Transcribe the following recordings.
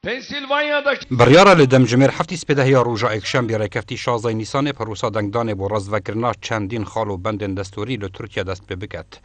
پنسیلوانیادaki بریارا لدمجمر هفتی سپده یا روژا اکشن بیاره کفتی 16 نیسان پروسا دنگدان بو رازوکرنا چندین خالو بندن دستوری لترکیا دست ببکت.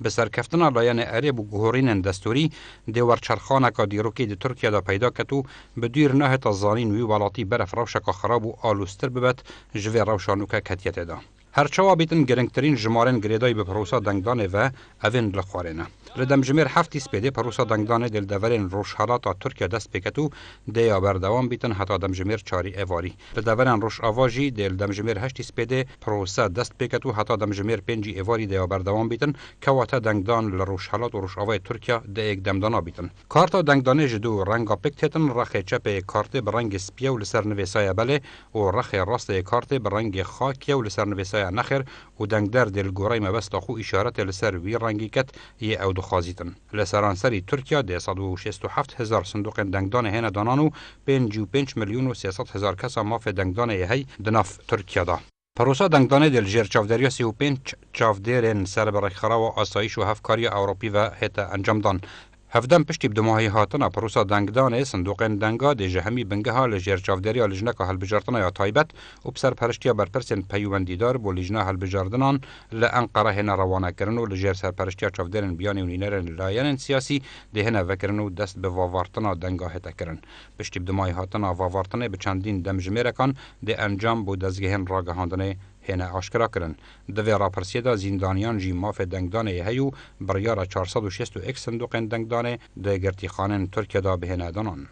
بسر کفتنا لایان عرب و گهورین دستوری دیور چرخانه که دیروکی دی ترکیا دا پیدا کتو بدیر نه تزانین وی ولاتی برف روشک خراب و آلوستر ببت جوی روشانوکه کتیت دا. هرچوا بیتن گرنگترین جمارن گریدای به پروسا دنگدان و اوین لخوارنه. لدمجمر هفتی سپیده پروسا دنگدان دل دورین روشحالات ترکیا دست بکتو دیا بردوام بیتن حتی دمجمر چاری ایواری. لدورین روش آواجی دل دمجمر هشتی سپیده پروسا دست بکتو حتی دمجمر پنجی ایواری دیا بردوام بیتن کواتا دنگدان لروشحالات و روش آوای ترکیا ده یک دمدانا بیتن. کارتا دنگدانه جدو رنگا پکتتن رخ چپ کارت برنگ سپیه و لسر نویسای بله و رخ راست کارت برنگ خاکیه و لسر نویسای نخر و دنگدر دل گورای مبستا خو اشارت لسر وی رنگی کت یه او خازیتن. لسرانسری ترکیا ده 167,000 صندوق دنگدان هنه دانانو 55 میلیون و 300 هزار کسا ماف دنگدان هی دناف ترکیا دا. پروسا دنگدانه دل جر چافدریا 35 چافدرین سر برخرا و آسایش و هفکاری اوروپی و هتا انجام دان. هفدم پشتی بدماهی هاتنا پروسا دنگدانه صندوق دنگا ده جهمی بنگه ها لجر چافدریا لجنک هلبجارتنا یا تایبت و بسر پرشتیا برپرسن پیوندیدار بو لجنه هلبجاردنان لانقره هنه روانه کرن و لجر سرپرشتیا چافدرن بیانی و نینرن لایان سیاسی ده هنه وکرن و دست به واوارتنا دنگا هتا کرن. پشتی بدماهی هاتنا واوارتنه به چندین دمجمرکان ده انجام بو دزگهن راگهاندنه هنه آشکرا کرن. دوی راپرسیدا زیندانیان جی ماف دنگدانه هیو بریارا 461 صندوق دنگدانه ده گرتی خانن ترکیه دا به هنه دانان.